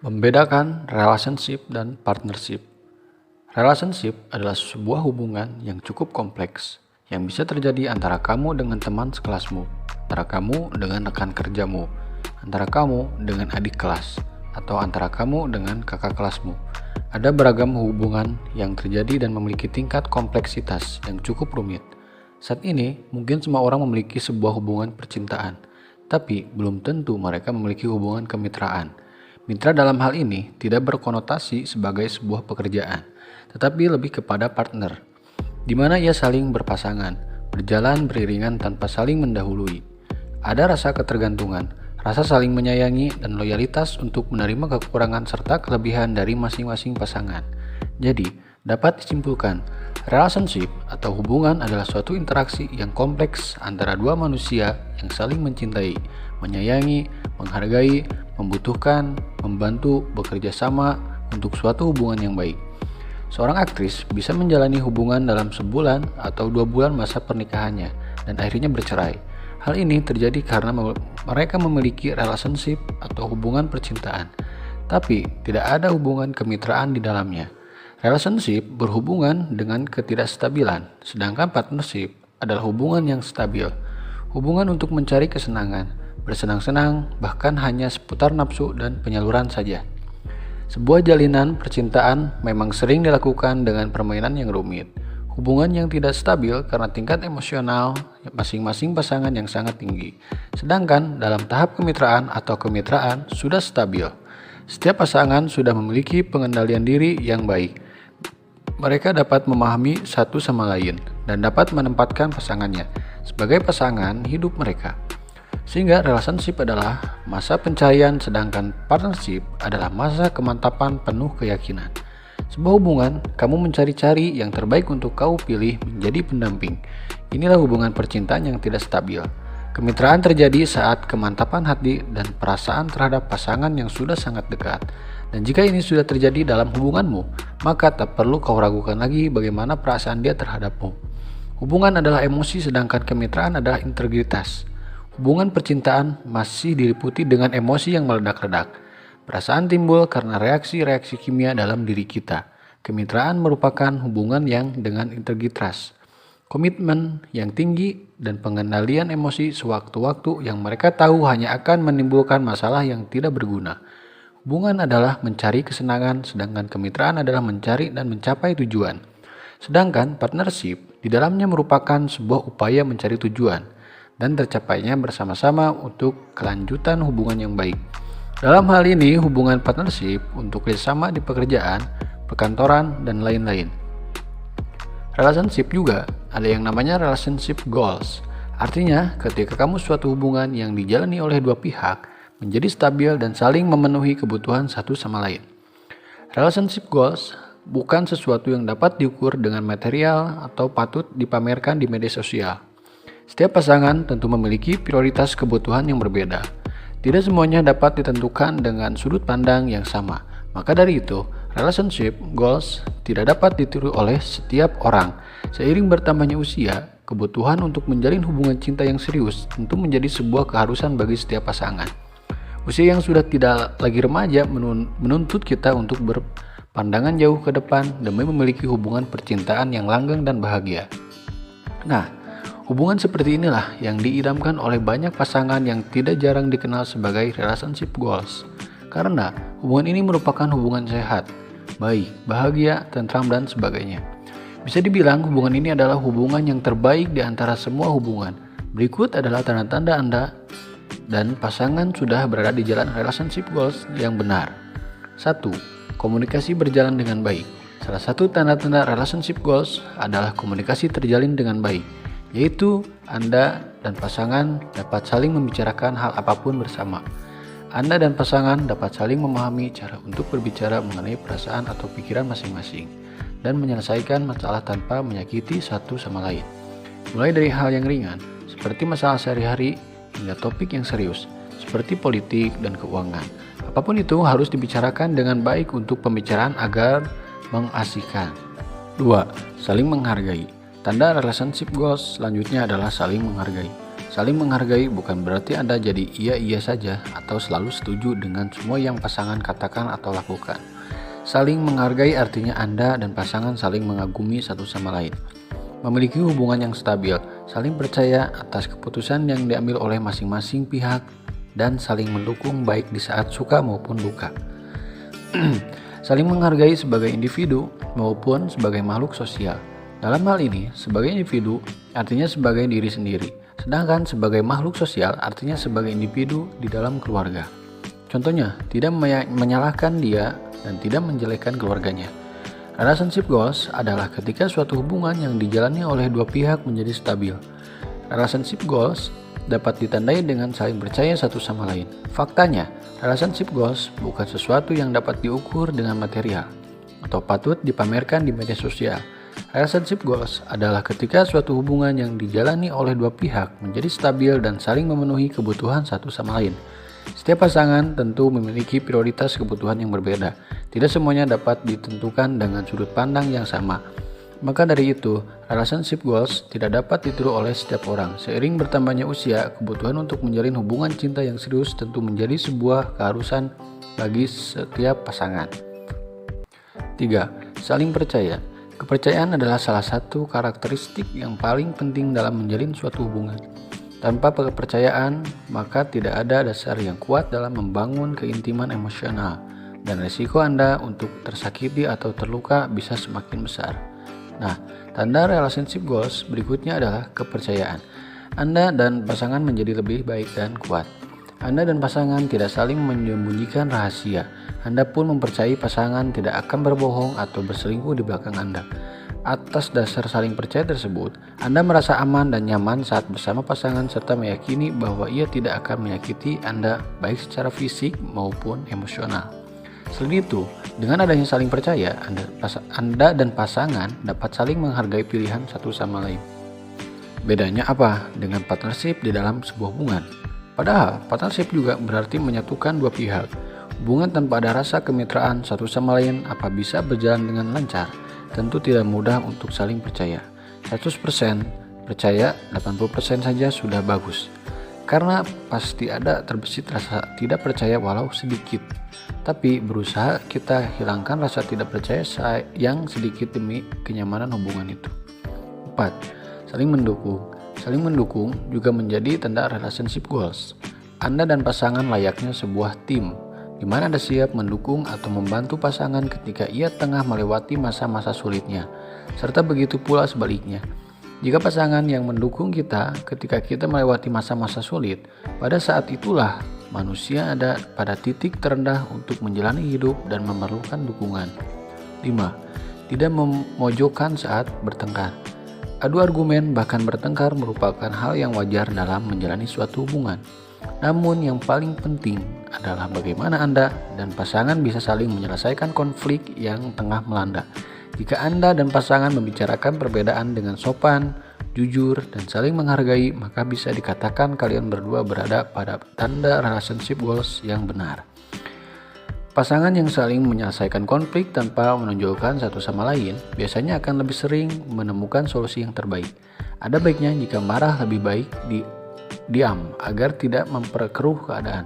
Membedakan relationship dan partnership. Relationship adalah sebuah hubungan yang cukup kompleks yang bisa terjadi antara kamu dengan teman sekelasmu, antara kamu dengan rekan kerjamu, antara kamu dengan adik kelas, atau antara kamu dengan kakak kelasmu. Ada beragam hubungan yang terjadi dan memiliki tingkat kompleksitas yang cukup rumit. Saat ini, mungkin semua orang memiliki sebuah hubungan percintaan, tapi belum tentu mereka memiliki hubungan kemitraan. Mitra dalam hal ini tidak berkonotasi sebagai sebuah pekerjaan, tetapi lebih kepada partner, di mana ia saling berpasangan, berjalan beriringan tanpa saling mendahului. Ada rasa ketergantungan, rasa saling menyayangi, dan loyalitas untuk menerima kekurangan serta kelebihan dari masing-masing pasangan. Jadi, dapat disimpulkan, relationship atau hubungan adalah suatu interaksi yang kompleks antara dua manusia yang saling mencintai, menyayangi, menghargai, membutuhkan, membantu, bekerja sama untuk suatu hubungan yang baik. Seorang aktris bisa menjalani hubungan dalam sebulan atau 2 bulan masa pernikahannya dan akhirnya bercerai. Hal ini terjadi karena mereka memiliki relationship atau hubungan percintaan, tapi tidak ada hubungan kemitraan di dalamnya. Relationship berhubungan dengan ketidakstabilan, sedangkan partnership adalah hubungan yang stabil. Hubungan untuk mencari kesenangan, bersenang-senang, bahkan hanya seputar nafsu dan penyaluran saja. Sebuah jalinan percintaan memang sering dilakukan dengan permainan yang rumit. Hubungan yang tidak stabil karena tingkat emosional masing-masing pasangan yang sangat tinggi. Sedangkan dalam tahap kemitraan atau kemitraan sudah stabil. Setiap pasangan sudah memiliki pengendalian diri yang baik. Mereka dapat memahami satu sama lain dan dapat menempatkan pasangannya sebagai pasangan hidup mereka. Sehingga relationship adalah masa pencarian, sedangkan partnership adalah masa kemantapan penuh keyakinan. Sebuah hubungan, kamu mencari-cari yang terbaik untuk kau pilih menjadi pendamping. Inilah hubungan percintaan yang tidak stabil. Kemitraan terjadi saat kemantapan hati dan perasaan terhadap pasangan yang sudah sangat dekat. Dan jika ini sudah terjadi dalam hubunganmu, maka tak perlu kau ragukan lagi bagaimana perasaan dia terhadapmu. Hubungan adalah emosi, sedangkan kemitraan adalah integritas. Hubungan percintaan masih diliputi dengan emosi yang meledak-ledak. Perasaan timbul karena reaksi-reaksi kimia dalam diri kita. Kemitraan merupakan hubungan yang dengan integritas, komitmen yang tinggi, dan pengendalian emosi sewaktu-waktu yang mereka tahu hanya akan menimbulkan masalah yang tidak berguna. Hubungan adalah mencari kesenangan, sedangkan kemitraan adalah mencari dan mencapai tujuan. Sedangkan partnership di dalamnya merupakan sebuah upaya mencari tujuan dan tercapainya bersama-sama untuk kelanjutan hubungan yang baik. Dalam hal ini, hubungan partnership untuk kerjasama di pekerjaan, perkantoran, dan lain-lain. Relationship juga ada yang namanya relationship goals. Artinya, ketika kamu suatu hubungan yang dijalani oleh dua pihak menjadi stabil dan saling memenuhi kebutuhan satu sama lain. Relationship goals bukan sesuatu yang dapat diukur dengan material atau patut dipamerkan di media sosial. Setiap pasangan tentu memiliki prioritas kebutuhan yang berbeda. Tidak semuanya dapat ditentukan dengan sudut pandang yang sama. Maka dari itu, relationship goals tidak dapat ditiru oleh setiap orang. Seiring bertambahnya usia, kebutuhan untuk menjalin hubungan cinta yang serius tentu menjadi sebuah keharusan bagi setiap pasangan. Usia yang sudah tidak lagi remaja menuntut kita untuk berpandangan jauh ke depan demi memiliki hubungan percintaan yang langgeng dan bahagia. Nah, hubungan seperti inilah yang diidamkan oleh banyak pasangan yang tidak jarang dikenal sebagai relationship goals. Karena hubungan ini merupakan hubungan sehat, baik, bahagia, tentram, dan sebagainya. Bisa dibilang hubungan ini adalah hubungan yang terbaik di antara semua hubungan. Berikut adalah tanda-tanda Anda dan pasangan sudah berada di jalan relationship goals yang benar. 1. Komunikasi berjalan dengan baik. Salah satu tanda-tanda relationship goals adalah komunikasi terjalin dengan baik, yaitu Anda dan pasangan dapat saling membicarakan hal apapun bersama. Anda dan pasangan dapat saling memahami cara untuk berbicara mengenai perasaan atau pikiran masing-masing dan menyelesaikan masalah tanpa menyakiti satu sama lain. Mulai dari hal yang ringan, seperti masalah sehari-hari, hingga topik yang serius, seperti politik dan keuangan. Apapun itu harus dibicarakan dengan baik untuk pembicaraan agar mengasihkan. 2. Saling menghargai. Tanda relationship goals selanjutnya adalah saling menghargai. Saling menghargai bukan berarti Anda jadi iya-iya saja atau selalu setuju dengan semua yang pasangan katakan atau lakukan. Saling menghargai artinya Anda dan pasangan saling mengagumi satu sama lain. Memiliki hubungan yang stabil, saling percaya atas keputusan yang diambil oleh masing-masing pihak, dan saling mendukung baik di saat suka maupun duka. Saling menghargai sebagai individu maupun sebagai makhluk sosial. Dalam hal ini, sebagai individu artinya sebagai diri sendiri, sedangkan sebagai makhluk sosial artinya sebagai individu di dalam keluarga. Contohnya, tidak menyalahkan dia dan tidak menjelekkan keluarganya. Relationship goals adalah ketika suatu hubungan yang dijalani oleh dua pihak menjadi stabil. Relationship goals dapat ditandai dengan saling percaya satu sama lain. Faktanya, relationship goals bukan sesuatu yang dapat diukur dengan material atau patut dipamerkan di media sosial. Relationship goals adalah ketika suatu hubungan yang dijalani oleh dua pihak menjadi stabil dan saling memenuhi kebutuhan satu sama lain. Setiap pasangan tentu memiliki prioritas kebutuhan yang berbeda. Tidak semuanya dapat ditentukan dengan sudut pandang yang sama. Maka dari itu, relationship goals tidak dapat ditiru oleh setiap orang. Seiring bertambahnya usia, kebutuhan untuk menjalin hubungan cinta yang serius tentu menjadi sebuah keharusan bagi setiap pasangan. 3. Saling percaya. Kepercayaan adalah salah satu karakteristik yang paling penting dalam menjalin suatu hubungan. Tanpa kepercayaan, maka tidak ada dasar yang kuat dalam membangun keintiman emosional, dan risiko Anda untuk tersakiti atau terluka bisa semakin besar. Nah, tanda relationship goals berikutnya adalah kepercayaan. Anda dan pasangan menjadi lebih baik dan kuat. Anda dan pasangan tidak saling menyembunyikan rahasia. Anda pun mempercayai pasangan tidak akan berbohong atau berselingkuh di belakang Anda. Atas dasar saling percaya tersebut, Anda merasa aman dan nyaman saat bersama pasangan serta meyakini bahwa ia tidak akan menyakiti Anda baik secara fisik maupun emosional. Selain itu, dengan adanya saling percaya, Anda dan pasangan dapat saling menghargai pilihan satu sama lain. Bedanya apa dengan partnership di dalam sebuah hubungan? Padahal, partnership juga berarti menyatukan dua pihak. Hubungan tanpa ada rasa kemitraan satu sama lain apa bisa berjalan dengan lancar? Tentu tidak mudah untuk saling percaya. 100% percaya, 80% saja sudah bagus. Karena pasti ada terbesit rasa tidak percaya walau sedikit. Tapi berusaha kita hilangkan rasa tidak percaya yang sedikit demi kenyamanan hubungan itu. 4. Saling mendukung. Saling mendukung juga menjadi tanda relationship goals. Anda dan pasangan layaknya sebuah tim, di mana Anda siap mendukung atau membantu pasangan ketika ia tengah melewati masa-masa sulitnya, serta begitu pula sebaliknya. Jika pasangan yang mendukung kita ketika kita melewati masa-masa sulit, pada saat itulah manusia ada pada titik terendah untuk menjalani hidup dan memerlukan dukungan. 5. Tidak memojokkan saat bertengkar. Adu argumen bahkan bertengkar merupakan hal yang wajar dalam menjalani suatu hubungan. Namun yang paling penting adalah bagaimana Anda dan pasangan bisa saling menyelesaikan konflik yang tengah melanda. Jika Anda dan pasangan membicarakan perbedaan dengan sopan, jujur, dan saling menghargai, maka bisa dikatakan kalian berdua berada pada tanda relationship goals yang benar. Pasangan yang saling menyelesaikan konflik tanpa menonjolkan satu sama lain biasanya akan lebih sering menemukan solusi yang terbaik. Ada baiknya jika marah lebih baik diam agar tidak memperkeruh keadaan.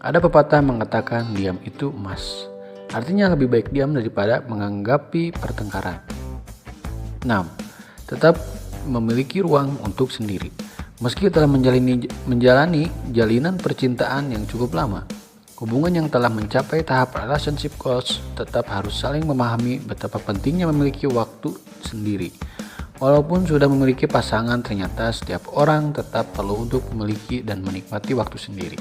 Ada pepatah mengatakan diam itu emas. Artinya lebih baik diam daripada menganggapi pertengkaran. 6. Tetap memiliki ruang untuk sendiri. Meski telah menjalani jalinan percintaan yang cukup lama, hubungan yang telah mencapai tahap relationship goals tetap harus saling memahami betapa pentingnya memiliki waktu sendiri. Walaupun sudah memiliki pasangan, ternyata setiap orang tetap perlu untuk memiliki dan menikmati waktu sendiri.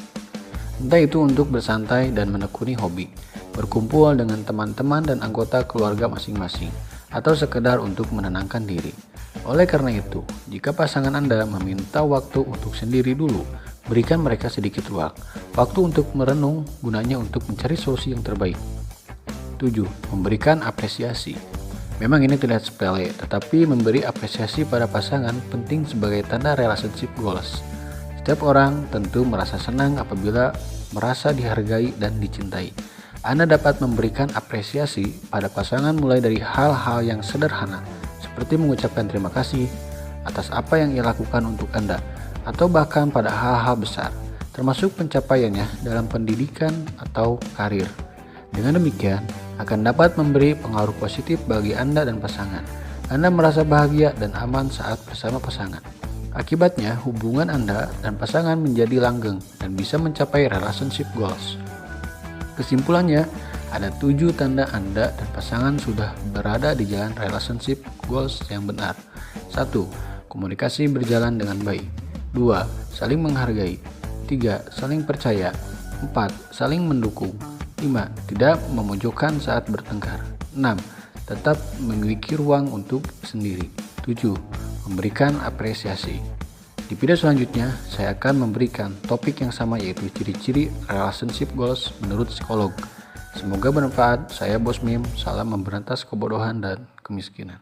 Entah itu untuk bersantai dan menekuni hobi, berkumpul dengan teman-teman dan anggota keluarga masing-masing, atau sekedar untuk menenangkan diri. Oleh karena itu, jika pasangan Anda meminta waktu untuk sendiri dulu, berikan mereka sedikit ruang. Waktu untuk merenung gunanya untuk mencari solusi yang terbaik. 7. Memberikan apresiasi. Memang ini terlihat sepele, tetapi memberi apresiasi pada pasangan penting sebagai tanda relationship goals. Setiap orang tentu merasa senang apabila merasa dihargai dan dicintai. Anda dapat memberikan apresiasi pada pasangan mulai dari hal-hal yang sederhana, seperti mengucapkan terima kasih atas apa yang ia lakukan untuk Anda, atau bahkan pada hal-hal besar, termasuk pencapaiannya dalam pendidikan atau karir. Dengan demikian, akan dapat memberi pengaruh positif bagi Anda dan pasangan. Anda merasa bahagia dan aman saat bersama pasangan. Akibatnya, hubungan Anda dan pasangan menjadi langgeng dan bisa mencapai relationship goals. Kesimpulannya, ada 7 tanda Anda dan pasangan sudah berada di jalan relationship goals yang benar. 1. Komunikasi berjalan dengan baik. 2. Saling menghargai. 3. Saling percaya. 4. Saling mendukung. 5. Tidak memojokkan saat bertengkar. 6. Tetap memiliki ruang untuk sendiri. 7. Memberikan apresiasi. Di video selanjutnya, saya akan memberikan topik yang sama, yaitu ciri-ciri relationship goals menurut psikolog. Semoga bermanfaat. Saya Bos Mim, salam memberantas kebodohan dan kemiskinan.